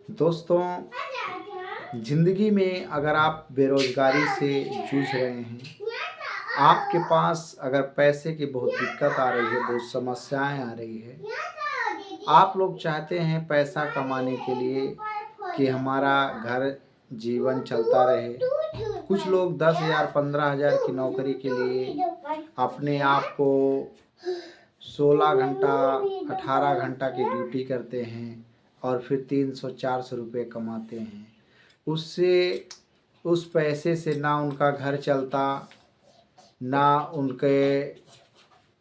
दोस्तों, ज़िंदगी में अगर आप बेरोज़गारी से जूझ रहे हैं, आपके पास अगर पैसे की बहुत दिक्कत आ रही है, बहुत समस्याएँ आ रही है, आप लोग चाहते हैं पैसा कमाने के लिए कि हमारा घर जीवन चलता रहे। कुछ लोग 10,000 15,000 की नौकरी के लिए अपने आप को 16 घंटा 18 घंटा की ड्यूटी करते हैं और फिर 300-400 रुपये कमाते हैं। उससे उस पैसे से ना उनका घर चलता, ना उनके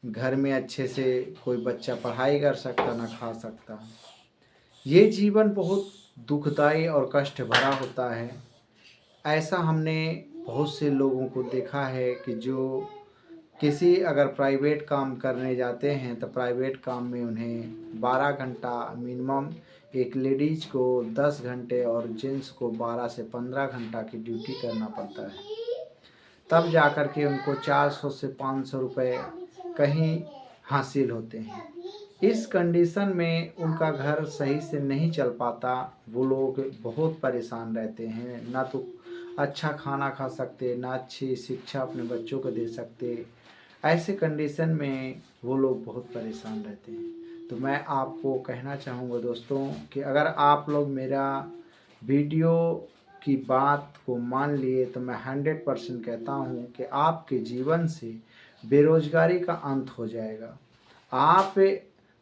घर में अच्छे से कोई बच्चा पढ़ाई कर सकता, ना खा सकता। ये जीवन बहुत दुखदाई और कष्ट भरा होता है। ऐसा हमने बहुत से लोगों को देखा है कि जो किसी अगर प्राइवेट काम करने जाते हैं तो प्राइवेट काम में उन्हें 12 घंटा मिनिमम, एक लेडीज़ को 10 घंटे और जेंट्स को 12 से 15 घंटा की ड्यूटी करना पड़ता है। तब जाकर के उनको 400 से 500 रुपये कहीं हासिल होते हैं। इस कंडीशन में उनका घर सही से नहीं चल पाता, वो लोग बहुत परेशान रहते हैं, ना तो अच्छा खाना खा सकते, ना अच्छी शिक्षा अपने बच्चों को दे सकते। ऐसे कंडीशन में वो लोग बहुत परेशान रहते हैं। तो मैं आपको कहना चाहूँगा दोस्तों कि अगर आप लोग मेरा वीडियो की बात को मान लिए तो मैं 100% कहता हूँ कि आपके जीवन से बेरोज़गारी का अंत हो जाएगा। आप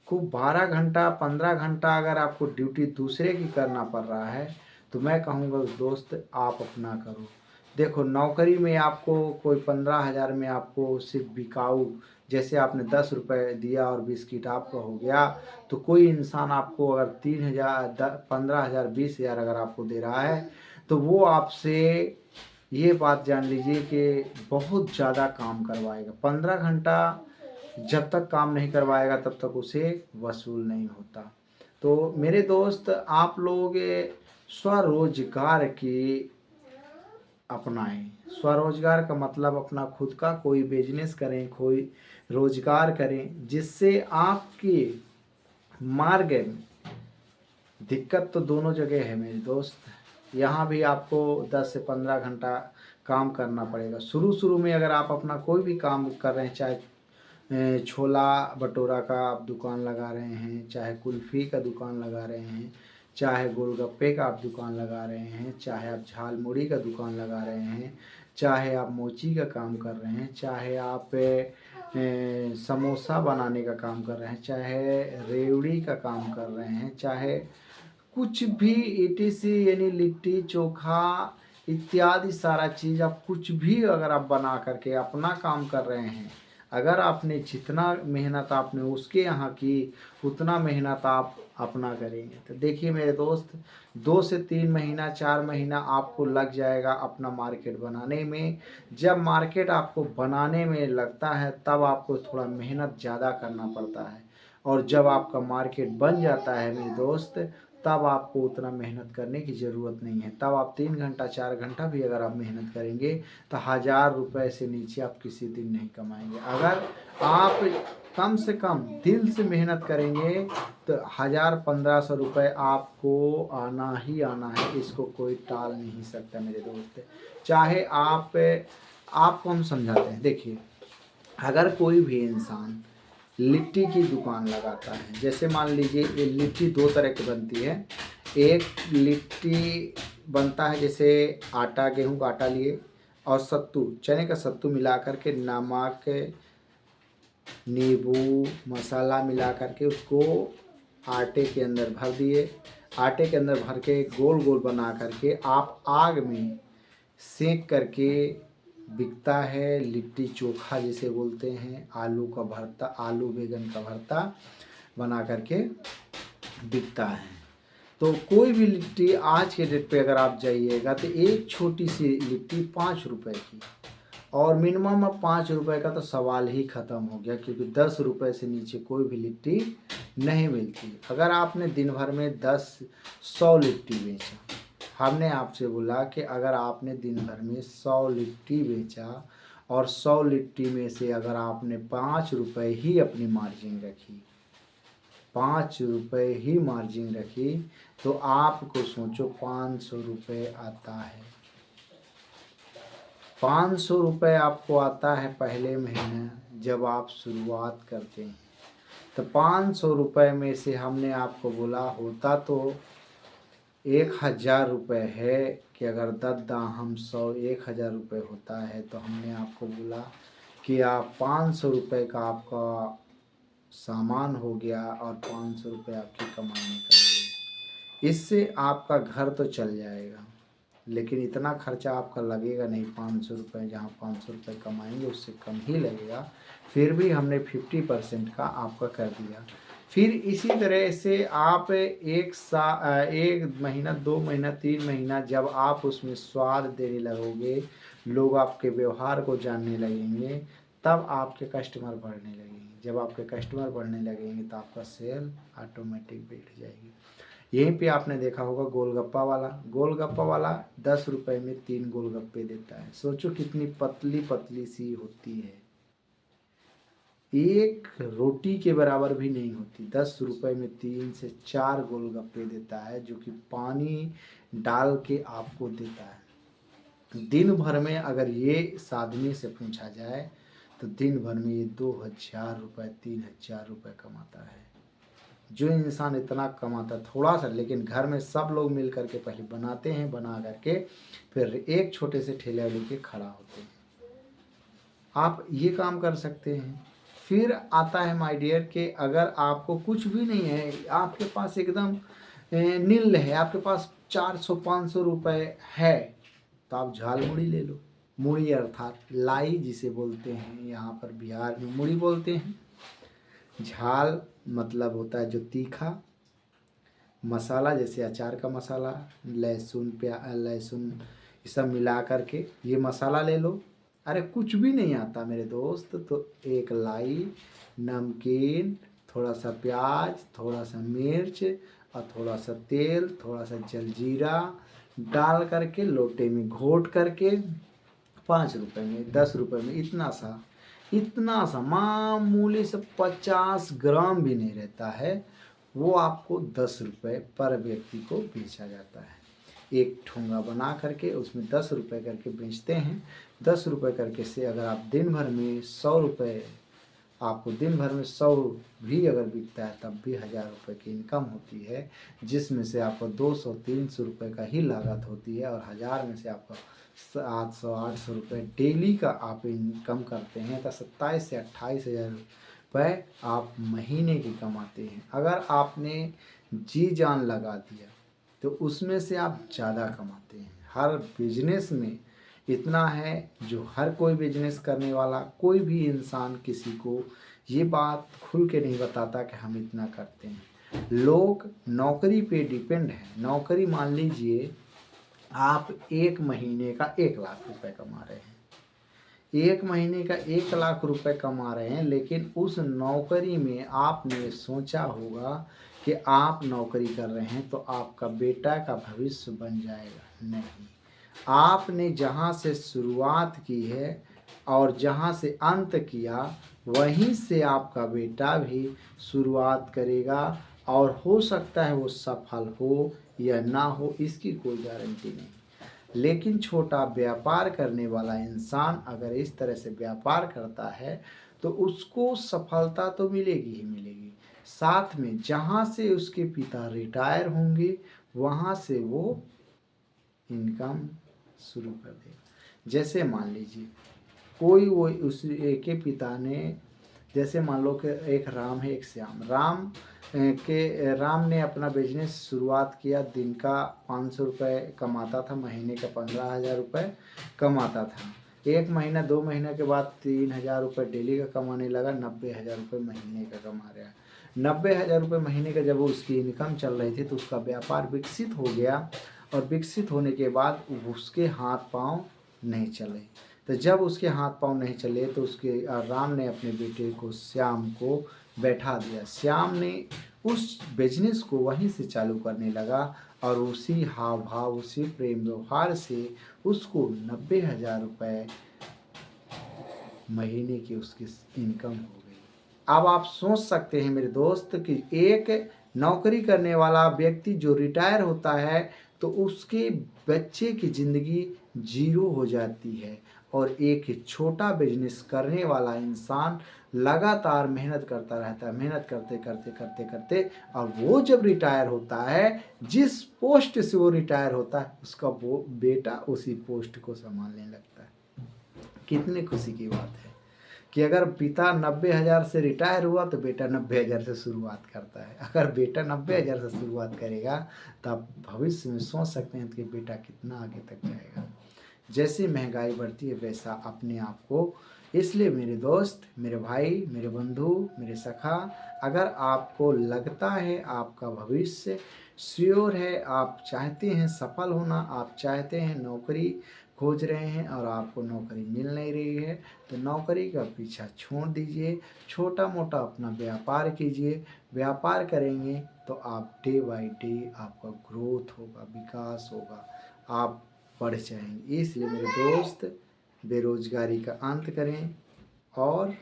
को 12 घंटा 15 घंटा अगर आपको ड्यूटी दूसरे की करना पड़ रहा है तो मैं कहूँगा दोस्त आप अपना करो। देखो, नौकरी में आपको कोई 15,000 में आपको सिर्फ बिकाऊ, जैसे आपने 10 रुपये दिया और बिस्किट आपका हो गया, तो कोई इंसान आपको अगर 3,000 15,000 20,000 अगर आपको दे रहा है तो वो आपसे ये बात जान लीजिए कि बहुत ज़्यादा काम करवाएगा। 15 घंटा जब तक काम नहीं करवाएगा तब तक उसे वसूल नहीं होता। तो मेरे दोस्त, आप लोग स्वरोज़गार की अपनाएं। स्वरोज़गार का मतलब अपना खुद का कोई बिजनेस करें, कोई रोज़गार करें, जिससे आपके मार्ग में दिक्कत तो दोनों जगह है मेरे दोस्त। यहाँ भी आपको 10 से 15 घंटा काम करना पड़ेगा। शुरू-शुरू में अगर आप अपना कोई भी काम कर रहे हैं, चाहे छोला भटूरा का आप दुकान लगा रहे हैं, चाहे कुल्फ़ी का दुकान लगा रहे हैं, चाहे गोलगप्पे का आप दुकान लगा रहे हैं, चाहे आप झालमुड़ी का दुकान लगा रहे हैं, चाहे आप मोची का काम कर रहे हैं, चाहे आप समोसा बनाने का काम कर रहे हैं, चाहे रेवड़ी का काम कर रहे हैं, चाहे कुछ भी ईटीसी यानी लिट्टी चोखा इत्यादि सारा चीज़, आप कुछ भी अगर आप बना करके अपना काम कर रहे हैं, अगर आपने जितना मेहनत आपने उसके यहाँ की उतना मेहनत आप अपना करेंगे तो देखिए मेरे दोस्त, 2 से 3 महीना 4 महीना आपको लग जाएगा अपना मार्केट बनाने में। जब मार्केट आपको बनाने में लगता है तब आपको थोड़ा मेहनत ज़्यादा करना पड़ता है, और जब आपका मार्केट बन जाता है मेरे दोस्त, तब आपको उतना मेहनत करने की ज़रूरत नहीं है। तब आप 3 घंटा 4 घंटा भी अगर आप मेहनत करेंगे तो 1000 रुपये से नीचे आप किसी दिन नहीं कमाएँगे। अगर आप कम से कम दिल से मेहनत करेंगे तो 1000 1500 रुपये आपको आना ही आना है, इसको कोई टाल नहीं सकता मेरे दोस्त। चाहे आपको हम समझाते हैं, देखिए, अगर कोई भी इंसान लिट्टी की दुकान लगाता है, जैसे मान लीजिए ये लिट्टी 2 तरह की बनती है। एक लिट्टी बनता है जैसे आटा, गेहूँ का आटा लिए और सत्तू, चने का सत्तू मिला कर के नमक, नींबू, मसाला मिला कर के उसको आटे के अंदर भर दिए। आटे के अंदर भर के गोल-गोल बना कर के आप आग में सेंक करके बिकता है। लिट्टी चोखा जिसे बोलते हैं, आलू का भरता, आलू बैंगन का भरता बना करके बिकता है। तो कोई भी लिट्टी आज के डेट पे अगर आप जाइएगा तो एक छोटी सी लिट्टी 5 रुपए की, और मिनिमम अब 5 रुपए का तो सवाल ही ख़त्म हो गया, क्योंकि 10 रुपए से नीचे कोई भी लिट्टी नहीं मिलती। अगर आपने दिन भर में 100 लिट्टी बेचा, हमने आपसे बोला कि अगर आपने दिन भर में 100 लिट्टी बेचा और 100 लिट्टी में से अगर आपने 5 रुपए ही अपनी मार्जिन रखी, ₹5 ही मार्जिन रखी तो आपको सोचो ₹500 आता है। ₹500 आपको आता है पहले महीने जब आप शुरुआत करते हैं। तो ₹500 में से हमने आपको बोला होता तो ₹1000 है कि अगर दद्दा हम 1000 होता है तो हमने आपको बोला कि आप ₹500 का आपका सामान हो गया और ₹500 आपकी कमाई निकल गई। इससे आपका घर तो चल जाएगा, लेकिन इतना खर्चा आपका लगेगा नहीं। ₹500 जहाँ ₹500 कमाएंगे उससे कम ही लगेगा। फिर भी हमने 50% का आपका कर दिया। फिर इसी तरह से आप 1 महीना, 2 महीना, 3 महीना जब आप उसमें स्वाद देने लगोगे, लोग आपके व्यवहार को जानने लगेंगे, तब आपके कस्टमर बढ़ने लगेंगे। जब आपके कस्टमर बढ़ने लगेंगे तो आपका सेल ऑटोमेटिक बढ़ जाएगी। यहीं पे आपने देखा होगा गोलगप्पा वाला ₹10 में 3 गोलगप्पे देता है। सोचो कितनी पतली पतली सी होती है, एक रोटी के बराबर भी नहीं होती। ₹10 में 3 से 4 गोलगप्पे देता है, जो कि पानी डाल के आपको देता है। दिन भर में अगर ये सादगी से पूछा जाए तो दिन भर में ये ₹2000 ₹3000 कमाता है। जो इंसान इतना कमाता है थोड़ा सा, लेकिन घर में सब लोग मिल करके पहले बनाते हैं, बना करके फिर एक छोटे से ठेले लेके खड़ा होते हैं। आप ये काम कर सकते हैं। फिर आता है माय डियर कि अगर आपको कुछ भी नहीं है, आपके पास एकदम नील है, आपके पास 400-500 रुपए है, तो आप झाल मुड़ी ले लो। मुड़ी अर्थात लाई जिसे बोलते हैं, यहाँ पर बिहार में मुड़ी बोलते हैं। झाल मतलब होता है जो तीखा मसाला, जैसे अचार का मसाला, लहसुन लहसुन ये सब मिला करके ये मसाला ले लो। अरे कुछ भी नहीं आता मेरे दोस्त, तो एक लाई, नमकीन, थोड़ा सा प्याज, थोड़ा सा मिर्च और थोड़ा सा तेल, थोड़ा सा जलजीरा डाल करके लोटे में घोट करके ₹5 में, ₹10 में, इतना सा मामूली से 50 ग्राम भी नहीं रहता है, वो आपको ₹10 पर व्यक्ति को बेचा जाता है। एक ठोंगा बना करके उसमें ₹10 करके बेचते हैं। ₹10 करके से अगर आप दिन भर में ₹100, आपको दिन भर में 100 भी अगर बिकता है तब भी ₹1000 की इनकम होती है, जिसमें से आपको 200-300 का ही लागत होती है और 1000 में से आपका 700-800 डेली का आप इनकम करते हैं, तो 27 से 28 हज़ार आप महीने की कमाते हैं। अगर आपने जी जान लगा दिया तो उसमें से आप ज़्यादा कमाते हैं। हर बिजनेस में इतना है जो हर कोई बिजनेस करने वाला कोई भी इंसान किसी को ये बात खुल के नहीं बताता कि हम इतना करते हैं। लोग नौकरी पे डिपेंड हैं। नौकरी मान लीजिए आप 1 महीने का 1 लाख रुपए कमा रहे हैं, 1 महीने का 1 लाख रुपए कमा रहे हैं, लेकिन उस नौकरी में आपने सोचा होगा कि आप नौकरी कर रहे हैं तो आपका बेटा का भविष्य बन जाएगा। नहीं, आपने जहाँ से शुरुआत की है और जहाँ से अंत किया वहीं से आपका बेटा भी शुरुआत करेगा, और हो सकता है वो सफल हो या ना हो, इसकी कोई गारंटी नहीं। लेकिन छोटा व्यापार करने वाला इंसान अगर इस तरह से व्यापार करता है तो उसको सफलता तो मिलेगी ही मिलेगी, साथ में जहाँ से उसके पिता रिटायर होंगे वहाँ से वो इनकम शुरू कर देगा। जैसे मान लीजिए कोई वो उस के पिता ने, जैसे मान लो कि एक राम है एक श्याम। राम ने अपना बिजनेस शुरुआत किया, दिन का ₹500 कमाता था, महीने का ₹15,000 कमाता था। 1 महीना 2 महीने के बाद ₹3000 डेली का कमाने लगा, ₹90,000 महीने का कमा रहा है। ₹90,000 महीने का जब उसकी इनकम चल रही थी तो उसका व्यापार विकसित हो गया, और विकसित होने के बाद उसके हाथ पांव नहीं चले। तो जब उसके हाथ पांव नहीं चले तो उसके राम ने अपने बेटे को, श्याम को बैठा दिया। श्याम ने उस बिजनेस को वहीं से चालू करने लगा और उसी हाव भाव, उसी प्रेम व्यवहार से उसको ₹90,000 महीने की उसकी इनकम हो गई। अब आप सोच सकते हैं मेरे दोस्त कि एक नौकरी करने वाला व्यक्ति जो रिटायर होता है तो उसके बच्चे की ज़िंदगी जीरो हो जाती है, और एक छोटा बिजनेस करने वाला इंसान लगातार मेहनत करता रहता है, मेहनत करते करते करते करते, और वो जब रिटायर होता है, जिस पोस्ट से वो रिटायर होता है उसका वो बेटा उसी पोस्ट को संभालने लगता है। कितनी खुशी की बात है कि अगर पिता 90,000 से रिटायर हुआ तो बेटा 90,000 से शुरुआत करता है। अगर बेटा 90,000 से शुरुआत करेगा तो आप भविष्य में सोच सकते हैं कि बेटा कितना आगे तक जाएगा। जैसी महंगाई बढ़ती है वैसा अपने आप को, इसलिए मेरे दोस्त, मेरे भाई, मेरे बंधु, मेरे सखा, अगर आपको लगता है आपका भविष्य श्योर है, आप चाहते हैं सफल होना, आप चाहते हैं नौकरी खोज रहे हैं और आपको नौकरी मिल नहीं रही है, तो नौकरी का पीछा छोड़ दीजिए, छोटा मोटा अपना व्यापार कीजिए। व्यापार करेंगे तो आप डे बाय डे आपका ग्रोथ होगा, विकास होगा, आप बढ़ जाएंगे। इसलिए मेरे दोस्त, बेरोजगारी का अंत करें और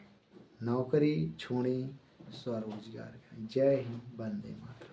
नौकरी छोड़ें, स्वरोजगार करें। जय हिंद, वंदे मातरम।